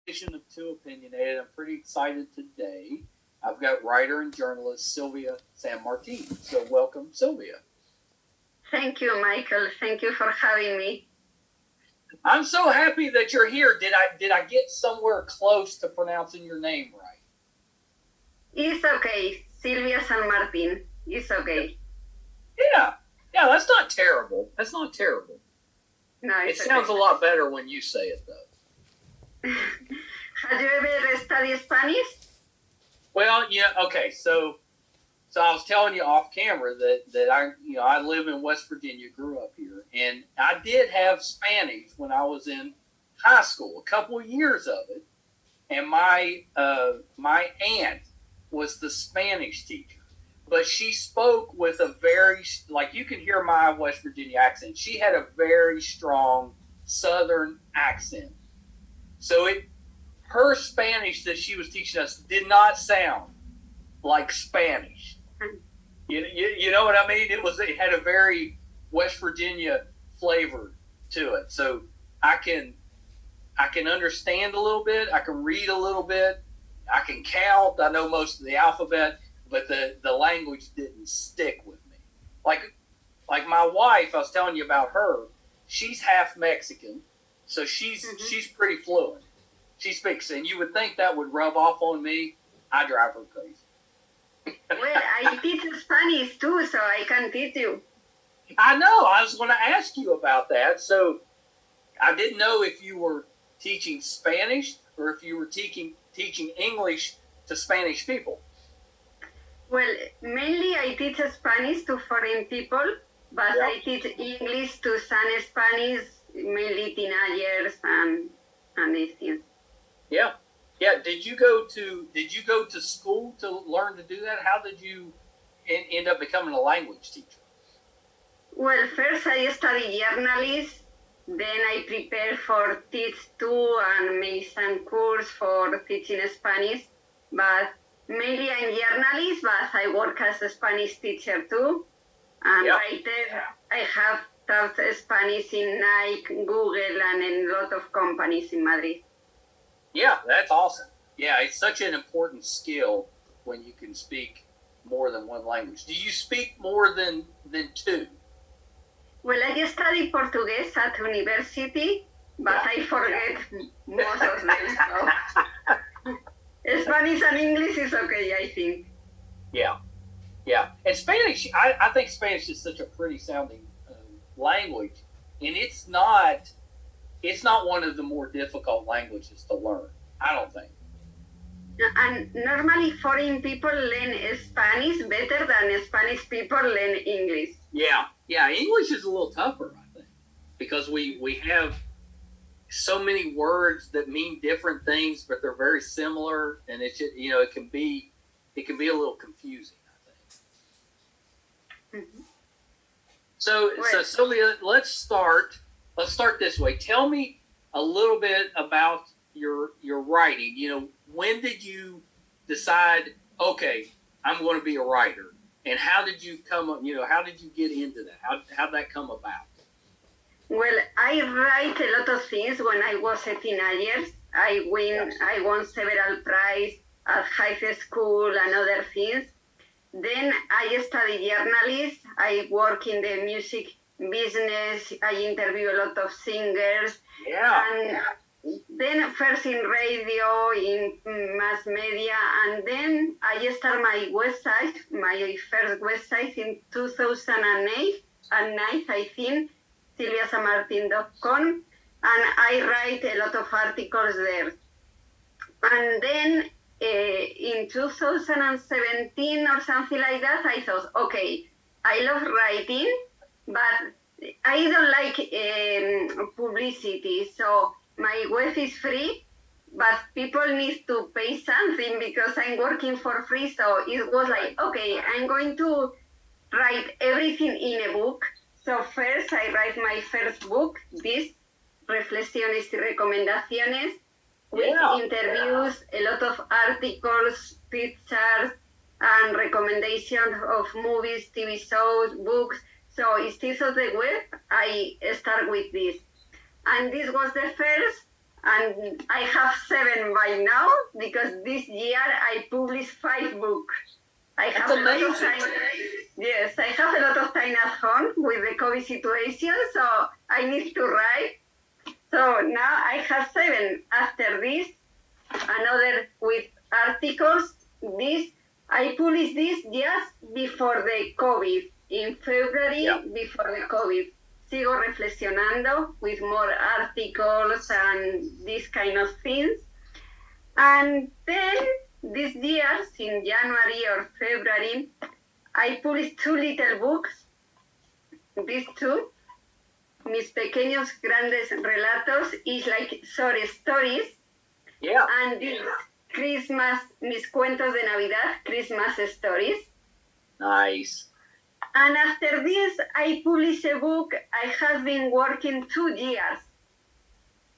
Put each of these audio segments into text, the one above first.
Of Two Opinionated. I'm pretty excited today. I've got writer and journalist Silvia San Martín. So welcome, Silvia. Thank you, Michael. Thank you for having me. I'm so happy that you're here. Did I get somewhere close to pronouncing your name right? It's okay. Silvia San Martín. It's okay. Yeah, that's not terrible. That's not terrible. No, it sounds a lot better when you say it, though. Have you ever studied Spanish? Well, yeah. Okay, so I was telling you off camera that I live in West Virginia, grew up here, and I did have Spanish when I was in high school, a couple of years of it, and my aunt was the Spanish teacher, but she spoke with a very, like, you can hear my West Virginia accent. She had a very strong Southern accent, so her Spanish that she was teaching us did not sound like Spanish. You know what I mean? It had a very West Virginia flavor to it. So I can understand a little bit. I can read a little bit. I can count. I know most of the alphabet, but the language didn't stick with me. Like my wife, I was telling you about her. She's half Mexican, so she's pretty fluent. She speaks, and you would think that would rub off on me. I drive her crazy. Well, I teach Spanish too, so I can teach you. I know. I was going to ask you about that. So I didn't know if you were teaching Spanish or if you were teaching English to Spanish people. Well, mainly I teach Spanish to foreign people, but I teach English to some Spanish, mainly teenagers and these things. Yeah. Did you go to school to learn to do that? How did you end up becoming a language teacher? Well, first I studied journalism, then I prepared for Teach 2 and made some course for teaching Spanish, but mainly I'm journalist, but I work as a Spanish teacher too, and writer. I have taught Spanish in Nike, Google, and in a lot of companies in Madrid. Yeah, that's awesome. Yeah, it's such an important skill when you can speak more than one language. Do you speak more than two? Well, I studied Portuguese at university, but I forget most of them. So Spanish and English is okay, I think. Yeah. And Spanish, I think Spanish is such a pretty sounding language, and it's not one of the more difficult languages to learn, I don't think. And normally foreign people learn Spanish better than Spanish people learn English. Yeah, English is a little tougher, I think, because we have so many words that mean different things, but they're very similar, and it can be a little confusing, I think. So Sylvia, let's start this way. Tell me a little bit about your writing. When did you decide, okay, I'm going to be a writer? And how did you how did you get into that? How did that come about? Well, I write a lot of things when I was a teenager. I won several prizes at high school and other things. Then I studied journalism. I work in the music business. I interview a lot of singers. And then first in radio, in mass media, and then I started my first website in 2008, I think, silviasanmartin.com, and I write a lot of articles there. And then in 2017 or something like that, I thought, okay, I love writing, but I don't like publicity, so my web is free, but people need to pay something because I'm working for free. So it was like, okay, I'm going to write everything in a book. So first I write my first book, this, Reflexiones y Recomendaciones, with interviews, a lot of articles, pictures, and recommendations of movies, TV shows, books. So instead of the web, I start with this. And this was the first, And I have 7 by now because this year I published 5 books. I have That's a lot of amazing. time. Yes, I have a lot of time at home with the COVID situation, so I need to write. So now I have 7. After this, another with articles. I published this just before the COVID, in February, before the COVID. Sigo reflexionando with more articles and these kind of things. And then this year, in January or February, I published 2 little books. These 2, Mis Pequeños Grandes Relatos, is like short stories. Yeah. And this Christmas, Mis Cuentos de Navidad, Christmas stories. Nice. And after this, I published a book. I have been working 2 years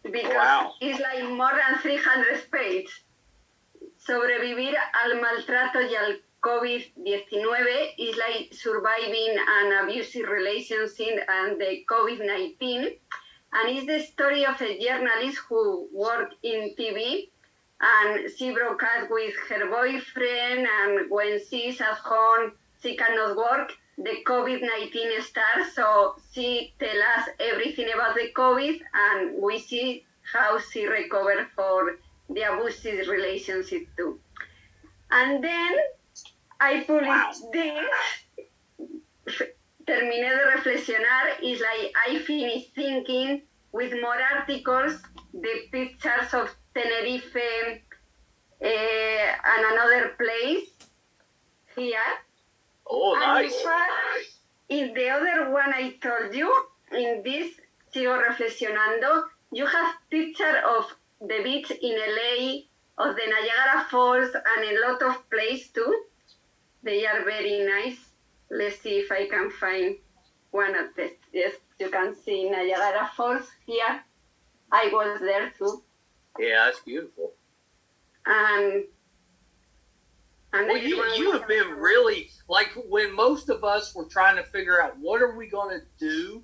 because it's like more than 300 pages. Sobrevivir al maltrato y al COVID-19 is like surviving an abusive relationship and the COVID-19. And it's the story of a journalist who worked in TV, and she broke up with her boyfriend, and when she's at home, she cannot work. The COVID-19 starts, so she tells us everything about the COVID, and we see how she recovered for the abusive relationship too. And then I published this. Terminé de reflexionar, is like I finished thinking with more articles, the pictures of Tenerife and another place here. Oh, nice. In the other one I told you, in this, Sigo Reflexionando, you have picture of the beach in LA, of the Niagara Falls, and a lot of places too. They are very nice. Let's see if I can find one of this. Yes, you can see Niagara Falls here. I was there too. Yeah, that's beautiful. And well, you have been really, like when most of us were trying to figure out what are we going to do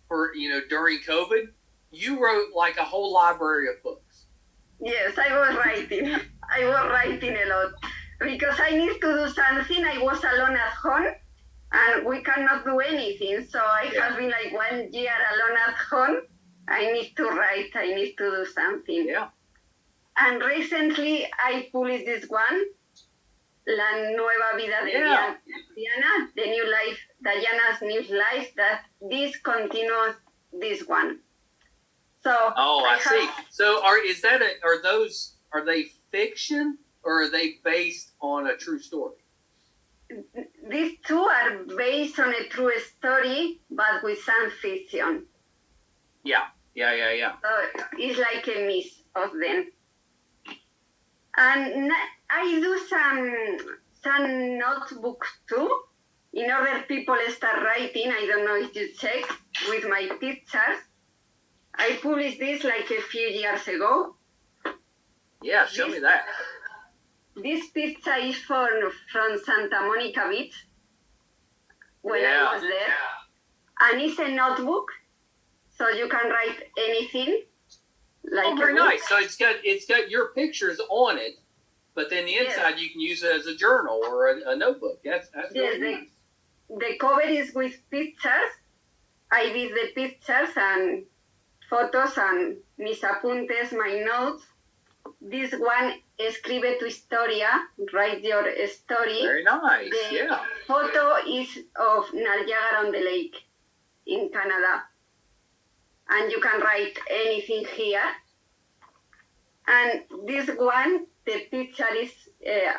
for, during COVID, you wrote like a whole library of books. Yes, I was writing. I was writing a lot. Because I need to do something. I was alone at home and we cannot do anything. So I have been like 1 year alone at home. I need to write. I need to do something. Yeah. And recently I published this one, La Nueva Vida de Diana, the new life, Diana's new life, that this continues this one. So I see. So are they fiction? Or are they based on a true story? These 2 are based on a true story, but with some fiction. Yeah. So it's like a mix of them. And I do some notebooks too, in order people start writing. I don't know if you check with my pictures. I published this like a few years ago. Yeah, show me that. This picture is from Santa Monica Beach when I was there. And it's a notebook, so you can write anything. Like very nice. So it's got your pictures on it, but then the inside you can use it as a journal or a notebook. That's really nice. The cover is with pictures. I did the pictures and photos and mis apuntes, my notes. This one, Escribe tu historia, write your story. Very nice, the photo is of Niagara on the Lake in Canada. And you can write anything here. And this one, the picture is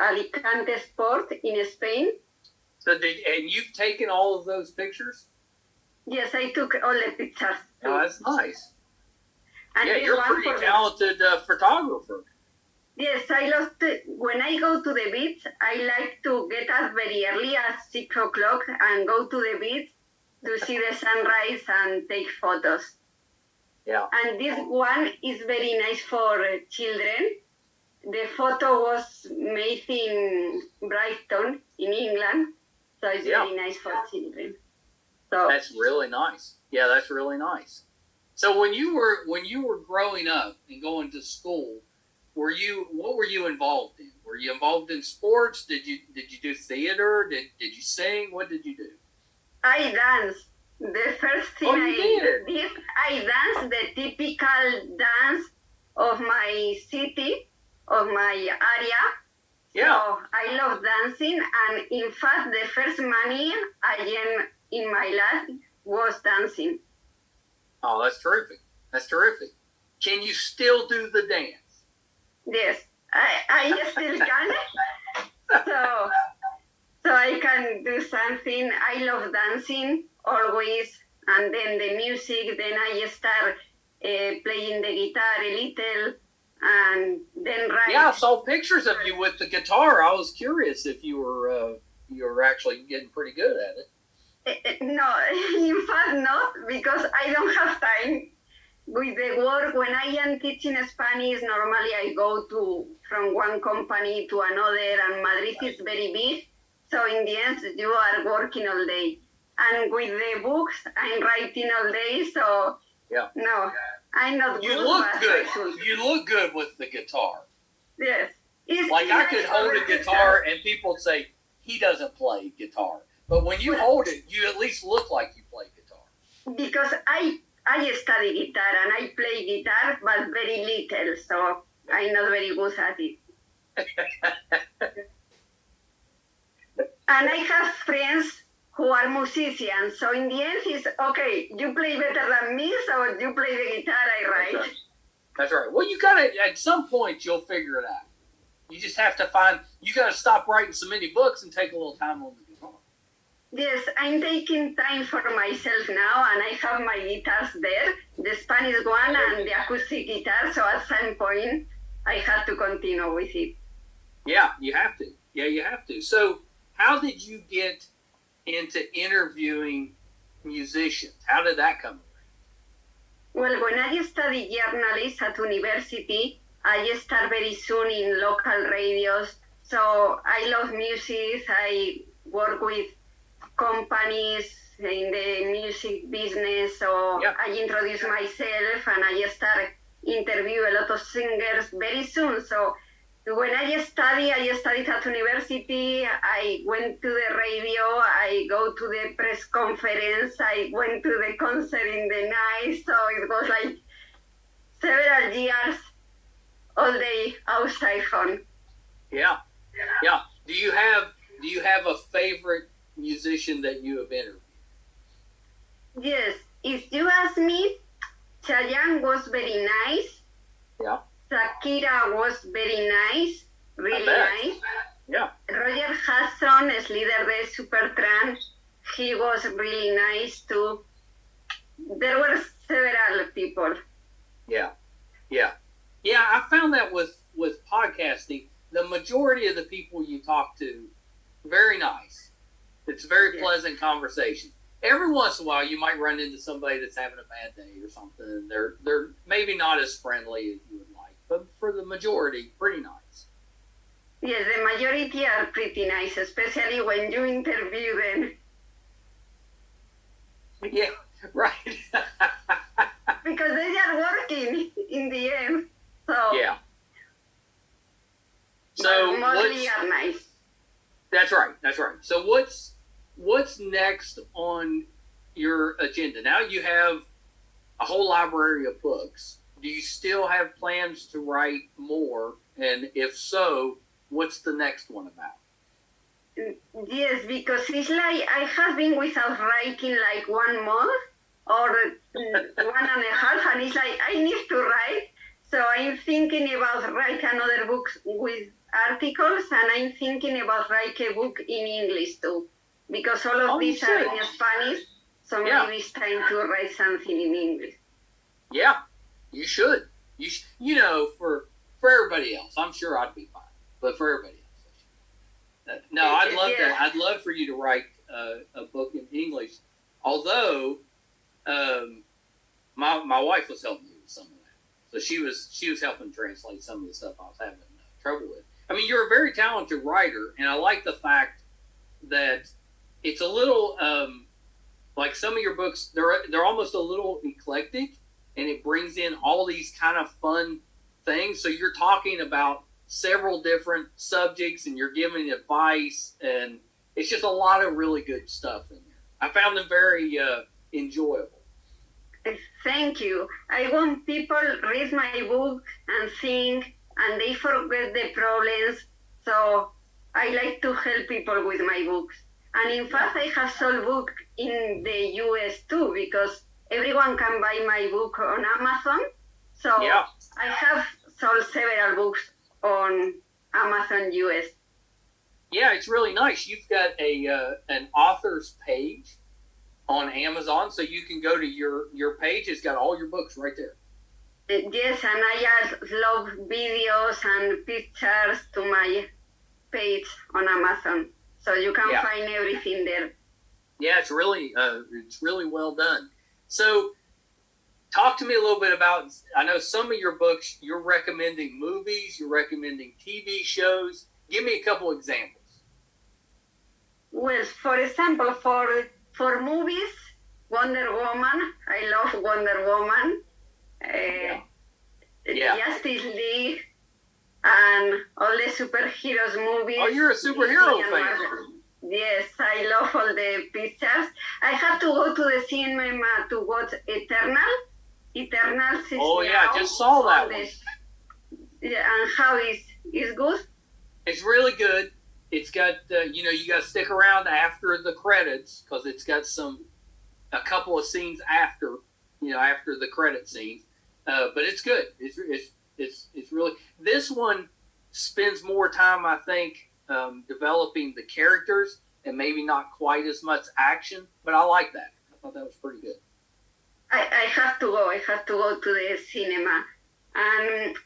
Alicante Sport in Spain. So and you've taken all of those pictures? Yes, I took all the pictures. Oh, that's nice. And you're a pretty talented photographer. Yes, I love when I go to the beach, I like to get up very early at 6 o'clock and go to the beach to see the sunrise and take photos. Yeah. And this one is very nice for children. The photo was made in Brighton, in England, so it's very nice for children. So that's really nice. Yeah, that's really nice. So when you were growing up and going to school, what were you involved in? Were you involved in sports? Did you do theater? Did you sing? What did you do? I danced. The first thing I did, I danced the typical dance of my city, of my area. Yeah. So I love dancing, and in fact, the first money I earned in my life was dancing. Oh, that's terrific. That's terrific. Can you still do the dance? Yes, I still can. So I can do something. I love dancing always, and then the music. Then I start playing the guitar a little, and then write. Yeah, I saw pictures of you with the guitar. I was curious if you were actually getting pretty good at it. No, in fact not, because I don't have time. With the work, when I am teaching Spanish, normally I go from one company to another, and Madrid is very big. So in the end, you are working all day. And with the books, I'm writing all day. So yeah. No, I'm not You good. look good. You look good with the guitar. Yes. Like I could hold a guitar and people say, he doesn't play guitar. But when you hold it, you at least look like you play guitar. Because I study guitar and I play guitar, but very little, so I'm not very good at it. And I have friends who are musicians, so in the end it's, okay, you play better than me, so you play the guitar, I write. That's right. Well, you gotta, at some point, you'll figure it out. You just have to you gotta stop writing so many books and take a little time on the guitar. Yes, I'm taking time for myself now, and I have my guitars there, the Spanish one and the acoustic guitar, so at some point I had to continue with it. Yeah, you have to. Yeah, you have to. So how did you get into interviewing musicians? How did that come around? Well, when I studied journalism at university, I started very soon in local radios, so I love music. I work with companies in the music business, so yeah. I introduce myself and I start interview a lot of singers very soon. So when I studied at university, I went to the radio, I go to the press conference, I went to the concert in the night, so it was like several years all day outside phone. Yeah. Yeah. Do you have a favorite musician that you have interviewed? Yes. If you ask me, Chayanne was very nice. Yeah. Shakira was very nice, really nice. Yeah. Roger Hudson, es líder de Supertramp, he was really nice too. There were several people. Yeah. Yeah. Yeah, I found that with podcasting, the majority of the people you talk to, very nice. It's a very pleasant conversation. Every once in a while, you might run into somebody that's having a bad day or something. They're maybe not as friendly as you would like, but for the majority, pretty nice. Yes, the majority are pretty nice, especially when you interview them. Yeah, right. Because they are working in the end. So yeah. So mostly are nice. That's right. That's right. So what's next on your agenda? Now you have a whole library of books. Do you still have plans to write more? And if so, what's the next one about? Yes, because it's like I have been without writing like 1 month or 1.5, and it's like I need to write. So I'm thinking about write another book with articles, and I'm thinking about write a book in English too, because all of these are in Spanish. So maybe it's time to write something in English. Yeah, you should. You know, for everybody else, I'm sure I'd be fine, but for everybody else, no, I'd love that. I'd love for you to write a book in English. Although, my wife was helping me with some of that, so she was helping translate some of the stuff I was having trouble with. I mean, you're a very talented writer, and I like the fact that it's a little like some of your books. They're almost a little eclectic, and it brings in all these kind of fun things. So you're talking about several different subjects, and you're giving advice, and it's just a lot of really good stuff in there. I found them very enjoyable. Thank you. I want people read my book and think, and they forget the problems. So I like to help people with my books. And in fact, I have sold books in the US too, because everyone can buy my book on Amazon. So Yeah. I have sold several books on Amazon US. Yeah, it's really nice. You've got an author's page on Amazon, so you can go to your page. It's got all your books right there. Yes, and I love videos and pictures to my page on Amazon, so you can find everything there. Yeah, it's really well done. So, talk to me a little bit about. I know some of your books. You're recommending movies. You're recommending TV shows. Give me a couple examples. Well, for example, for movies, Wonder Woman. I love Wonder Woman. Justice League, and all the superheroes movies. Oh, you're a superhero fan. Yes, I love all the pictures. I have to go to the cinema to watch Eternal. Eternal. Oh yeah, I just saw that one. Yeah, and how is good? It's really good. It's got you got to stick around after the credits, because it's got a couple of scenes after the credit scenes. But it's good. It's really, this one spends more time, I think, developing the characters and maybe not quite as much action. But I like that. I thought that was pretty good. I have to go. I have to go to the cinema. And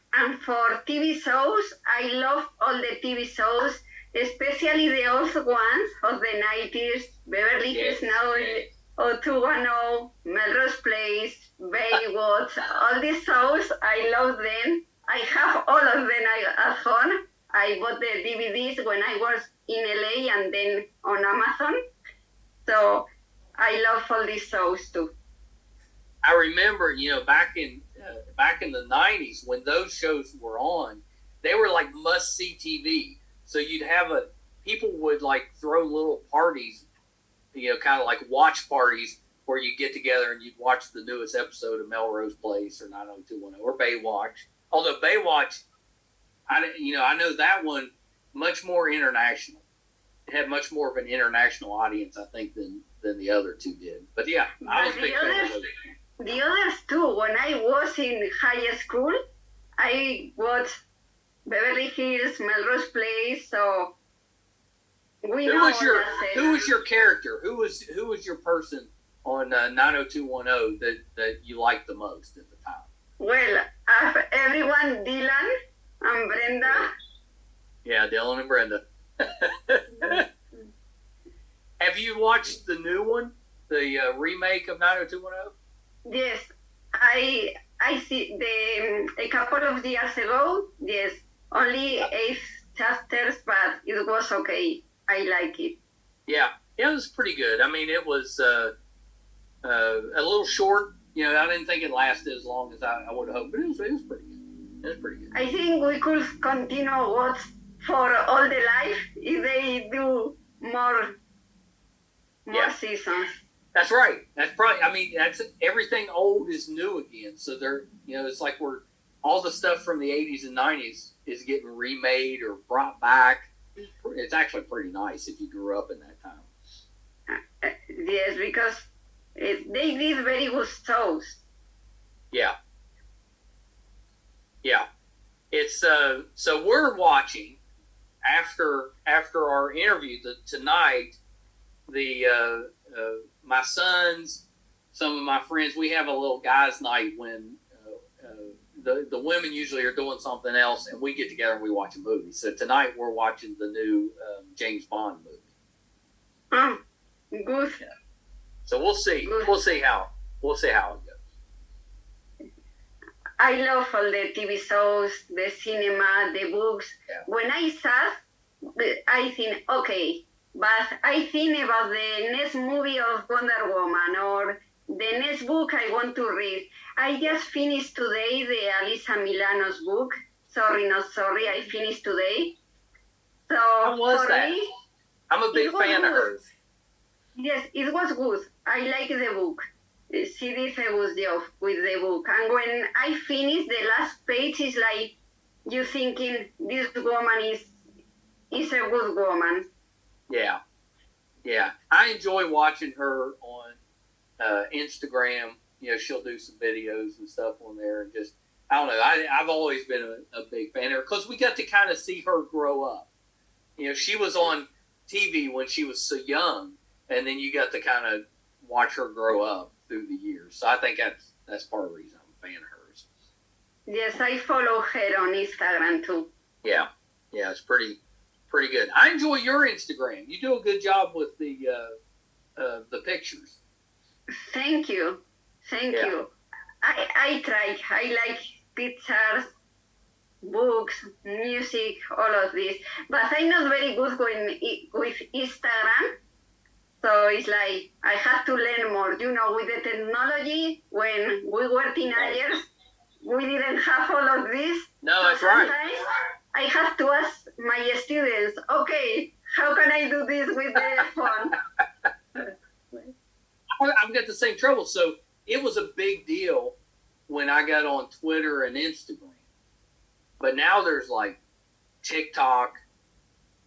for TV shows, I love all the TV shows, especially the old ones of the 90s, Beverly Hills 90210, Melrose Place, Baywatch, all these shows, I love them. I have all of them at home. I bought the DVDs when I was in LA and then on Amazon. So I love all these shows too. I remember, back in the 90s when those shows were on, they were like must-see TV. So people would like throw little parties, kind of like watch parties, where you get together and you'd watch the newest episode of Melrose Place or 90210 or Baywatch. Although Baywatch, I know that one much more international. It had much more of an international audience, I think, than the other two did. But yeah, I was a big fan of those. The others too. When I was in high school, I watched Beverly Hills, Melrose Place. So who was your character? Who was your person on 90210 that you liked the most at the time? Well, everyone, Dylan and Brenda. Yeah, Dylan and Brenda. Have you watched the new one, the remake of 90210? Yes, I see a couple of years ago. Yes, only 8 chapters, but it was okay. I like it. Yeah, it was pretty good. I mean, it was a little short. I didn't think it lasted as long as I would have hoped, but it was pretty good. It was pretty good. I think we could continue watch for all the life if they do more seasons. That's right. That's probably. That's everything old is new again. So they're, it's like all the stuff from the 80s and 90s is getting remade or brought back. It's actually pretty nice if you grew up in that time. Yes, because they did very good shows. Yeah. It's so we're watching after our interview tonight. My sons, some of my friends, we have a little guys' night when the women usually are doing something else, and we get together and we watch a movie. So tonight we're watching the new James Bond movie. Good. Yeah. So we'll see. Good. We'll see how it goes. I love all the TV shows, the cinema, the books. Yeah. When I saw, I think, okay. But I think about the next movie of Wonder Woman or the next book I want to read. I just finished today the Alisa Milano's book. Sorry, not sorry. I finished today. So How was for that? me, I'm a big it was fan of good. hers. Yes, it was good. I like the book. She did a good job with the book. And when I finished, the last page is like you thinking this woman is a good woman. Yeah. Yeah. I enjoy watching her on Instagram. You know, she'll do some videos and stuff on there. And just, I don't know. I've always been a big fan of her because we got to kind of see her grow up. You know, she was on TV when she was so young, and then you got to kind of watch her grow up through the years. So I think that's part of the reason I'm a fan of hers. Yes, I follow her on Instagram too. Yeah. Yeah, it's pretty good. I enjoy your Instagram. You do a good job with the pictures. Thank you. Thank you. I try. I like pictures, books, music, all of this. But I'm not very good with Instagram. So it's like I have to learn more. You know, with the technology, when we were teenagers, we didn't have all of this. No, so that's right. I have to ask my students, okay, how can I do this with the phone? I've got the same trouble. So it was a big deal when I got on Twitter and Instagram. But now there's like TikTok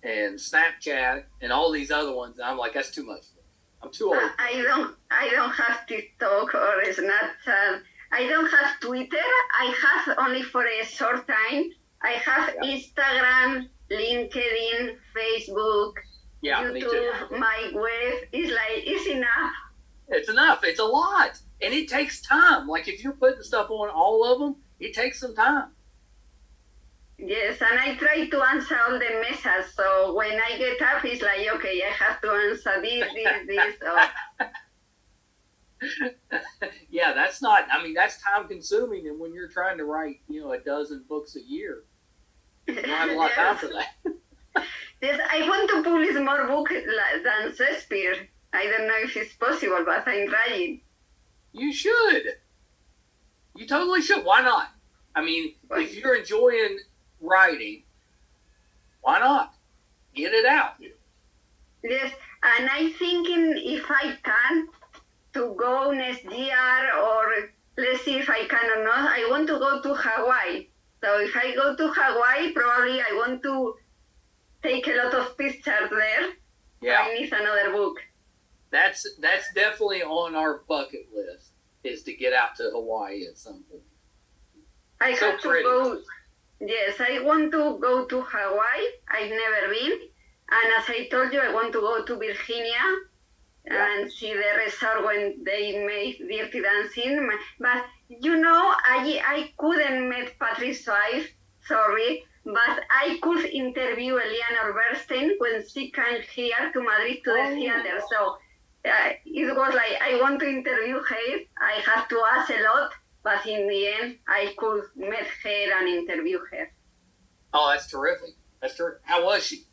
and Snapchat and all these other ones. And I'm like, that's too much. I'm too old. I don't have TikTok or Snapchat. I don't have Twitter. I have only for a short time. I have Instagram, LinkedIn, Facebook, YouTube, my web. It's enough. It's enough. It's a lot. And it takes time. Like if you're putting stuff on all of them, it takes some time. Yes, and I try to answer all the messages. So when I get up, it's like, okay, I have to answer this. Yeah, that's time consuming. And when you're trying to write, you know, a dozen books a year, you don't have a lot of time for that. Yes, I want to publish more books than Shakespeare. I don't know if it's possible, but I'm trying. You should. You totally should. Why not? I mean, if you're enjoying writing, why not? Get it out. Yes, and I'm thinking if I can to go next year, or let's see if I can or not. I want to go to Hawaii. So if I go to Hawaii, probably I want to take a lot of pictures there. Yeah. I need another book. That's definitely on our bucket list, is to get out to Hawaii at some point. I have to go. Yes, I want to go to Hawaii. I've never been. And as I told you, I want to go to Virginia and see the resort when they make Dirty Dancing. But, you know, I couldn't meet Patrick's wife, sorry, but I could interview Eleanor Bernstein when she came here to Madrid to the theater. So it was like, I want to interview her. I had to ask a lot, but in the end, I could meet her and interview her. Oh, that's terrific. That's terrific. How was she?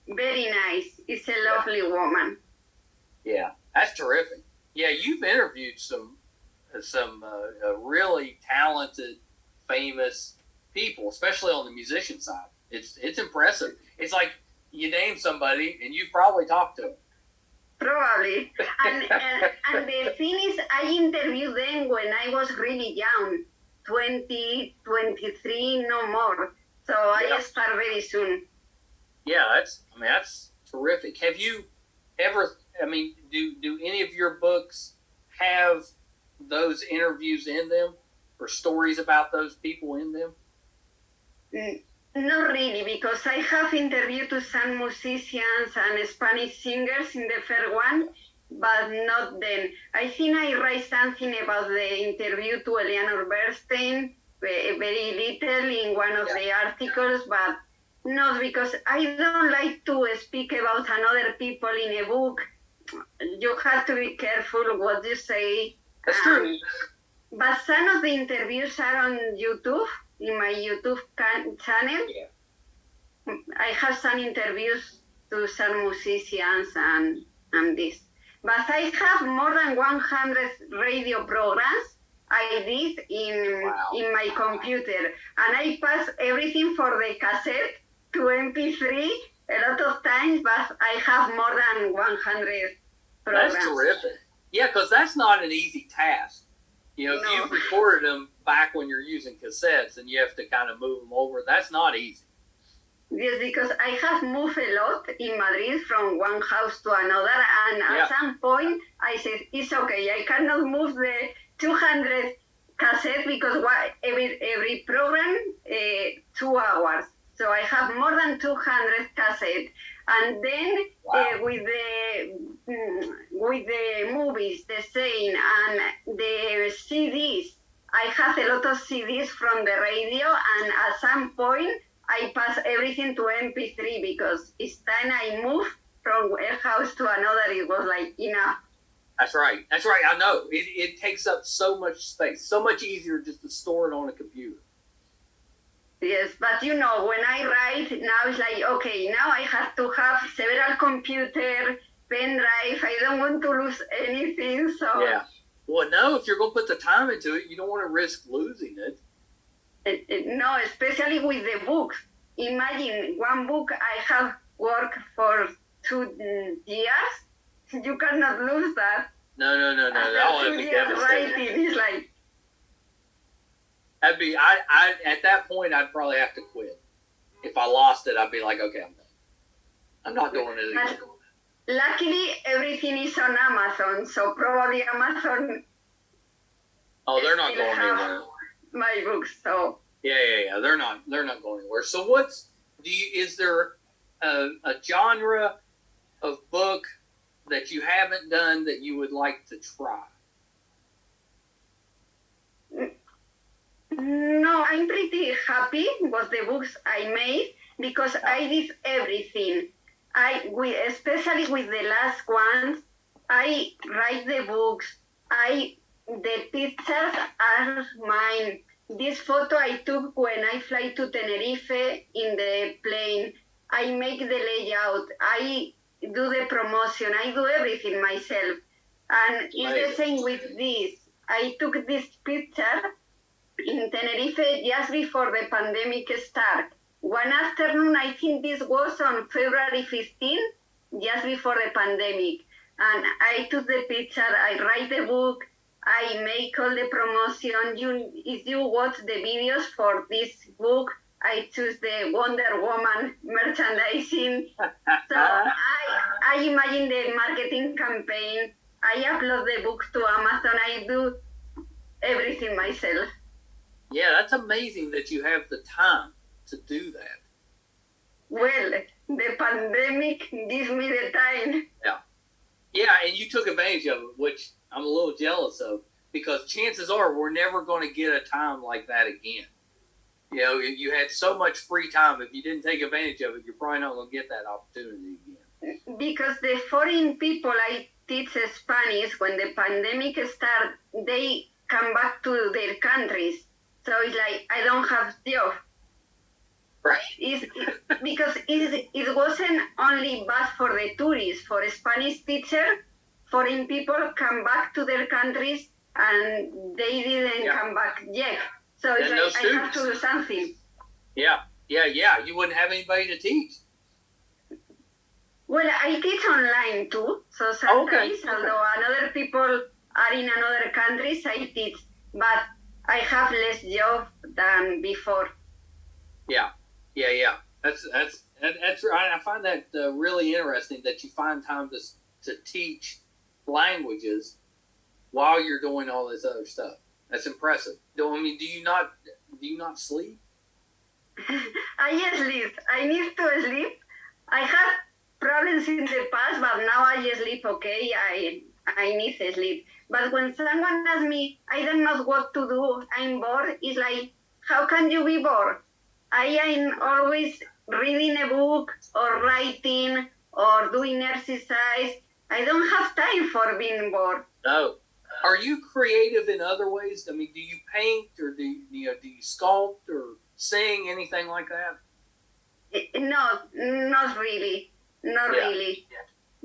Very nice. It's a lovely woman. Yeah, that's terrific. Yeah, you've interviewed some really talented, famous people, especially on the musician side. It's impressive. It's like you name somebody and you've probably talked to them. Probably. And the thing is, I interviewed them when I was really young, 20, 23, no more. So I start very soon. Yeah, that's terrific. Have you ever, do any of your books have those interviews in them or stories about those people in them? Not really, because I have interviewed some musicians and Spanish singers in the first one, but not then. I think I write something about the interview to Eleanor Bernstein, very little in one of the articles, but not because I don't like to speak about another people in a book. You have to be careful what you say. That's true. But some of the interviews are on YouTube, in my YouTube channel. Yeah. I have some interviews to some musicians and this. But I have more than 100 radio programs I did in my computer. And I pass everything for the cassette to MP3 a lot of times, but I have more than 100 programs. That's terrific. Yeah, because that's not an easy task. You know, if you've recorded them back when you're using cassettes and you have to kind of move them over, that's not easy. Yes, because I have moved a lot in Madrid from one house to another, and at some point I said, it's okay, I cannot move the 200 cassette because every program 2 hours. So I have more than 200 cassettes. And then with the movies, the same, and the CDs, I have a lot of CDs from the radio, and at some point I pass everything to MP3 because each time I move from a house to another, it was like enough. That's right. That's right. I know. It takes up so much space. So much easier just to store it on a computer. Yes, but you know, when I write, now it's like, okay, now I have to have several computer, pen drive. I don't want to lose anything, so... Yeah. Well, no, if you're going to put the time into it, you don't want to risk losing it. No, especially with the books. Imagine one book I have worked for 2 years. You cannot lose that. No. That would be devastating. Writing is like... That'd be, at that point, I'd probably have to quit. If I lost it, I'd be like, okay, I'm done. I'm not doing it again. Luckily, everything is on Amazon, so probably Amazon... Oh, they're not going anywhere. My books, so... Yeah. They're not going anywhere. So is there a genre of book that you haven't done that you would like to try? No, I'm pretty happy with the books I made because I did everything. Especially with the last ones, I write the books. The pictures are mine. This photo I took when I fly to Tenerife in the plane. I make the layout. I do the promotion. I do everything myself. And it's the same with this. I took this picture in Tenerife just before the pandemic started. One afternoon, I think this was on February 15, just before the pandemic. And I took the picture, I write the book, I make all the promotion. If you watch the videos for this book, I choose the Wonder Woman merchandising. So I imagine the marketing campaign. I upload the book to Amazon. I do everything myself. Yeah, that's amazing that you have the time to do that. Well, the pandemic gives me the time. Yeah, and you took advantage of it, which I'm a little jealous of, because chances are we're never going to get a time like that again. You know, you had so much free time. If you didn't take advantage of it, you're probably not going to get that opportunity again. Because the foreign people I teach Spanish, when the pandemic started, they come back to their countries. So it's like, I don't have job. Right. Because it wasn't only bad for the tourists, for a Spanish teacher, foreign people come back to their countries and they didn't come back yet. So it's and like, no I have to do something. Yeah. You wouldn't have anybody to teach. Well, I teach online too. So sometimes, although other people are in another countries, I teach. But I have less job than before. Yeah. That's right. I find that really interesting that you find time to teach languages while you're doing all this other stuff. That's impressive. Do you not sleep? I sleep. I need to sleep. I had problems in the past, but now I sleep okay. I need to sleep. But when someone asks me, I don't know what to do, I'm bored, it's like, how can you be bored? I am always reading a book or writing or doing exercise. I don't have time for being bored. No. Are you creative in other ways? I mean, do you paint or do you sculpt or sing, anything like that? No, not really. Not really.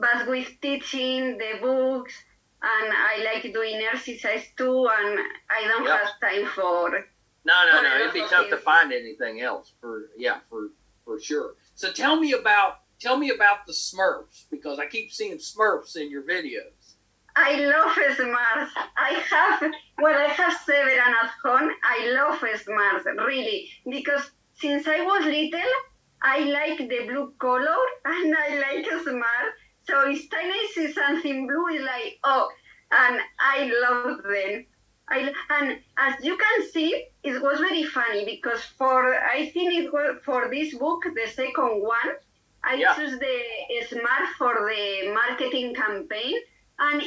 but with teaching the books, and I like doing exercise too, and I don't have time for. No. It'd be tough to find anything else for sure. So tell me about the Smurfs, because I keep seeing Smurfs in your videos. I love Smurfs. I have several at home. I love Smurfs, really, because since I was little, I like the blue color and I like Smurfs. So each time I see something blue, it's like, oh, and I love them. And as you can see, it was very funny because I think it was for this book, the second one, I chose the Smurf for the marketing campaign. And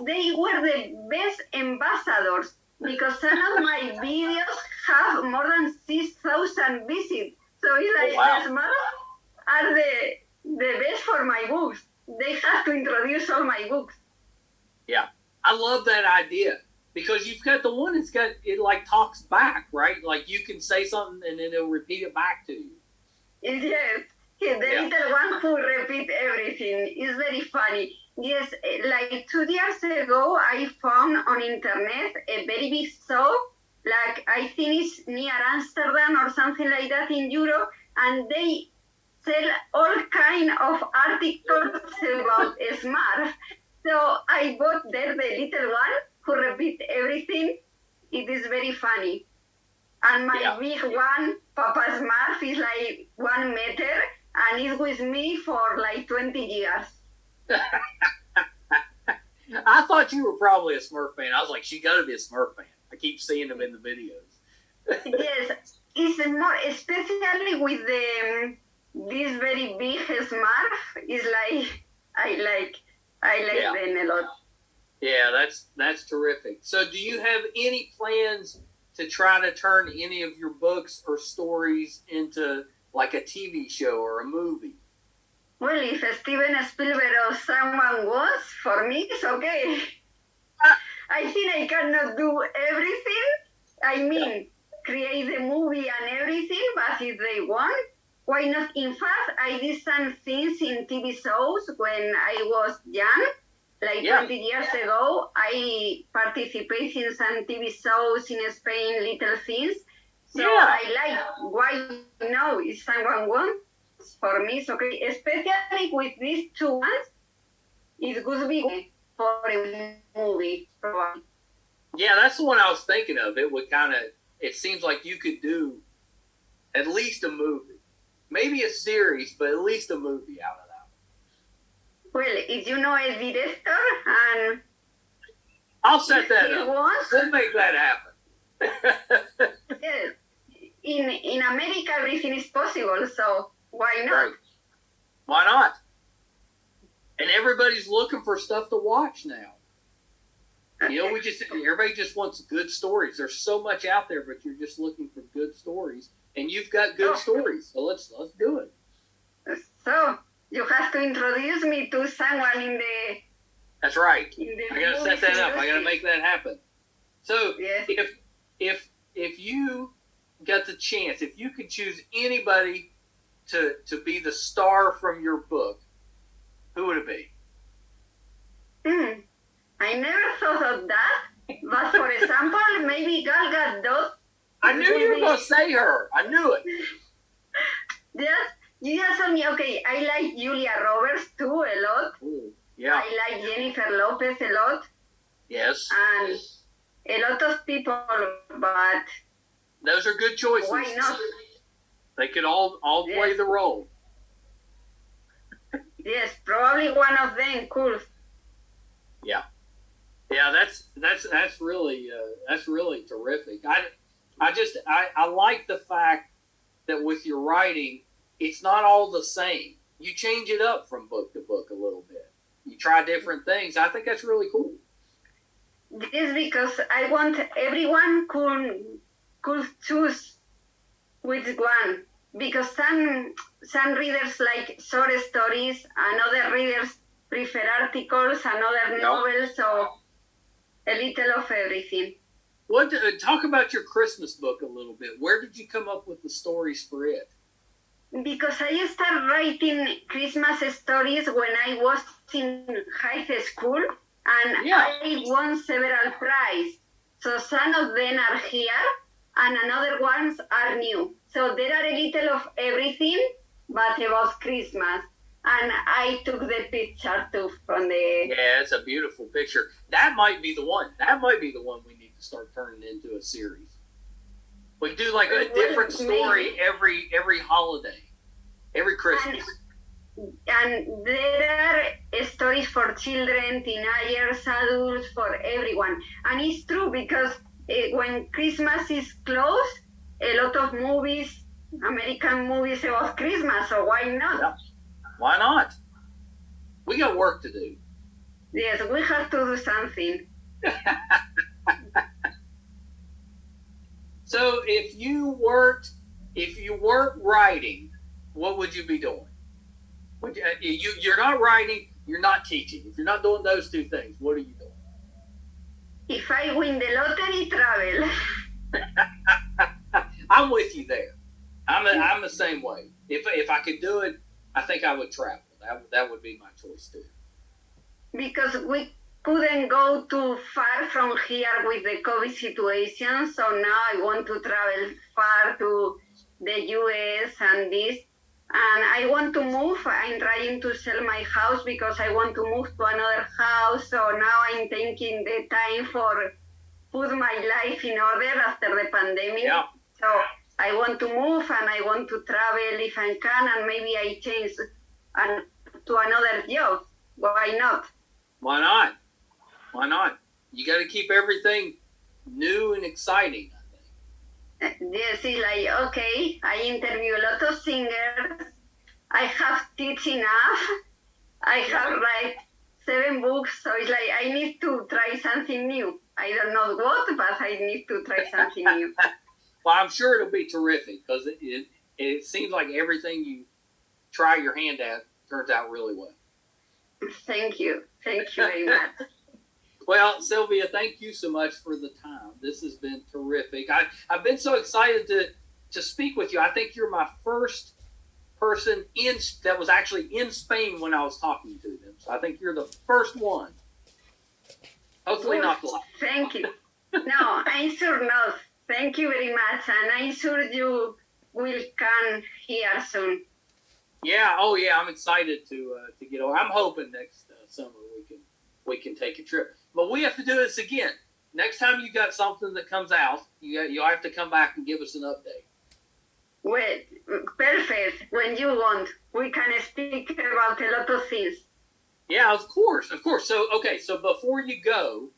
they were the best ambassadors because some of my videos have more than 6,000 visits. So it's like the Smurfs are the best for my books. They have to introduce all my books. Yeah, I love that idea because you've got the one that's got it like talks back, right? Like you can say something and then it'll repeat it back to you. Yes, the little one who repeats everything. It's very funny. Yes, like 2 years ago, I found on internet a very big shop, like I think it's near Amsterdam or something like that in Europe, and they sell all kind of articles about Smurf. So I bought there the little one who repeats everything. It is very funny. And my big one, Papa Smurf, is like 1 meter, and is with me for like 20 years. I thought you were probably a Smurf fan. I was like, she got to be a Smurf fan. I keep seeing them in the videos. Yes, it's more, especially with this very big Smurf. Is like I like them a lot. Yeah, that's terrific. So, do you have any plans to try to turn any of your books or stories into like a TV show or a movie? Well, if Steven Spielberg or someone was, for me, it's okay. I think I cannot do everything. I mean, create the movie and everything, but if they want, why not? In fact, I did some things in TV shows when I was young. Like 20 years ago, I participated in some TV shows in Spain, Little Things. So I like, why no, if someone wants, for me, it's okay. Especially with these 2 ones, it could be for a movie, probably. Yeah, that's the one I was thinking of. It seems like you could do at least a movie. Maybe a series, but at least a movie out of that. Well, if you know a director and... I'll set that up. We'll make that happen. Yes. In America, everything is possible, so why not? Right. Why not? And everybody's looking for stuff to watch now. You know, everybody just wants good stories. There's so much out there, but you're just looking for good stories. And you've got good stories, so let's do it. So you have to introduce me to someone in the... That's right. I gotta set that up. I gotta make that happen. So if you got the chance, if you could choose anybody to be the star from your book, who would it be? I never thought of that. But for example, maybe Gal Gadot. I knew you were going to say her. I knew it. Yes, you just told me, okay, I like Julia Roberts too a lot. Ooh, yeah. I like Jennifer Lopez a lot. Yes. And a lot of people, but... Those are good choices. Why not? They could all play the role. Yes, probably one of them could. Yeah. Yeah, that's really terrific. I like the fact that with your writing, it's not all the same. You change it up from book to book a little bit. You try different things. I think that's really cool. Yes, because I want everyone could choose which one. Because some readers like short stories, and other readers prefer articles, and other novels, so a little of everything. Talk about your Christmas book a little bit. Where did you come up with the stories for it? Because I started writing Christmas stories when I was in high school, and I won several prizes. So some of them are here, and another ones are new. So there are a little of everything, but about Christmas. And I took the picture too from the... Yeah, it's a beautiful picture. That might be the one. That might be the one we need to start turning into a series. We do like a different story every holiday, every Christmas. And there are stories for children, teenagers, adults, for everyone. And it's true because when Christmas is close, a lot of movies, American movies about Christmas, so why not? Yeah. Why not? We got work to do. Yes, we have to do something. So if you weren't writing, what would you be doing? You're not writing, you're not teaching. If you're not doing those two things, what are you doing? If I win the lottery, travel. I'm with you there. I'm the same way. If I could do it, I think I would travel. That would be my choice too. Because we couldn't go too far from here with the COVID situation, so now I want to travel far to the US and this. And I want to move. I'm trying to sell my house because I want to move to another house. So now I'm taking the time for put my life in order after the pandemic. Yeah. So I want to move and I want to travel if I can, and maybe I change to another job. Why not? Why not? Why not? You got to keep everything new and exciting, I think. Yes, it's like, okay, I interview a lot of singers. I have teach enough. I have like 7 books, so it's like I need to try something new. I don't know what, but I need to try something new. Well, I'm sure it'll be terrific because it seems like everything you try your hand at turns out really well. Thank you. Thank you very much. Well, Silvia, thank you so much for the time. This has been terrific. I've been so excited to speak with you. I think you're my first person that was actually in Spain when I was talking to them. So I think you're the first one. Hopefully not the last. Thank you. No, I'm sure not. Thank you very much. And I'm sure you will come here soon. Yeah. Oh, yeah. I'm excited to get over. I'm hoping next summer we can take a trip. But we have to do this again. Next time you got something that comes out, you'll have to come back and give us an update. Well, perfect. When you want, we can speak about a lot of things. Yeah, of course. So, okay. So before you go,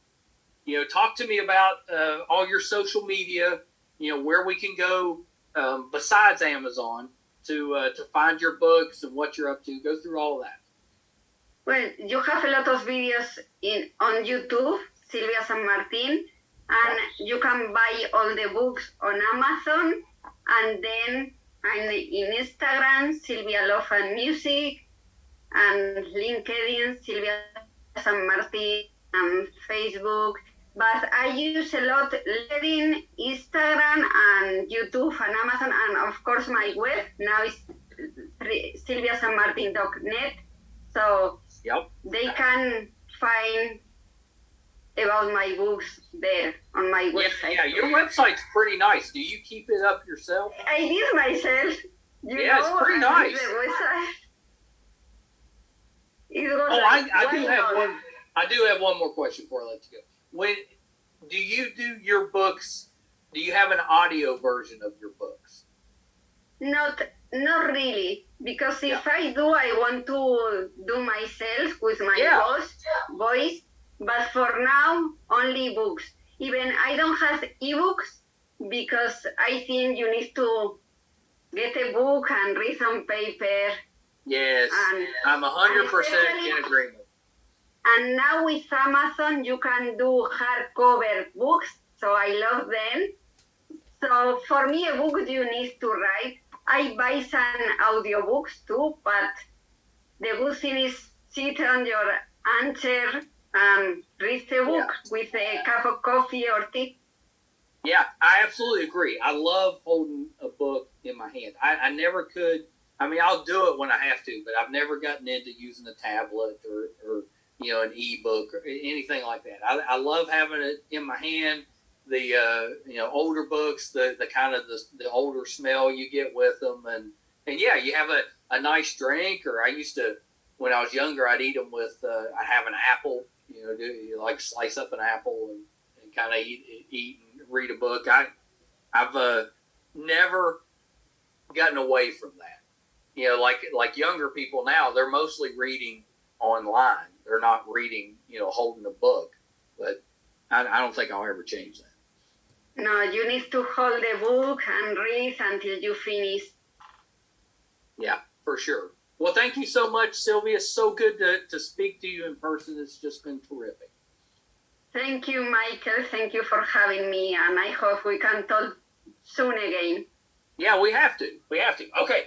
talk to me about all your social media. Where we can go besides Amazon to find your books and what you're up to. Go through all that. Well, you have a lot of videos on YouTube, Silvia San Martín, and you can buy all the books on Amazon. And then I'm in Instagram, Silvia Love and Music, and LinkedIn, Silvia San Martín, and Facebook. But I use a lot LinkedIn, Instagram, and YouTube, and Amazon, and of course my web now is silviasanmartin.net. So they can find about my books there on my website. Yeah, your website's pretty nice. Do you keep it up yourself? I did myself. It's pretty nice. I do have one more question before I let you go. When do you do your books? Do you have an audio version of your books? Not really, because if I do, I want to do myself with my voice. But for now, only books. Even I don't have ebooks because I think you need to get a book and read on paper. Yes, I'm 100% in agreement. And now with Amazon, you can do hardcover books, so I love them. So for me, a book you need to write. I buy some audiobooks too, but the good thing is sit on your armchair and read the book with a cup of coffee or tea. Yeah, I absolutely agree. I love holding a book in my hand. I never could. I mean, I'll do it when I have to, but I've never gotten into using a tablet or an ebook or anything like that. I love having it in my hand. The older books, the kind of the older smell you get with them, and yeah, you have a nice drink. Or I used to, when I was younger, I'd eat them with I have an apple. Do you like slice up an apple and kind of eat and read a book. I've never gotten away from that. Like younger people now, they're mostly reading online. They're not reading, holding a book. But I don't think I'll ever change that. No, you need to hold the book and read until you finish. Yeah, for sure. Well, thank you so much, Silvia. So good to speak to you in person. It's just been terrific. Thank you, Michael. Thank you for having me, and I hope we can talk soon again. Yeah, we have to. Okay.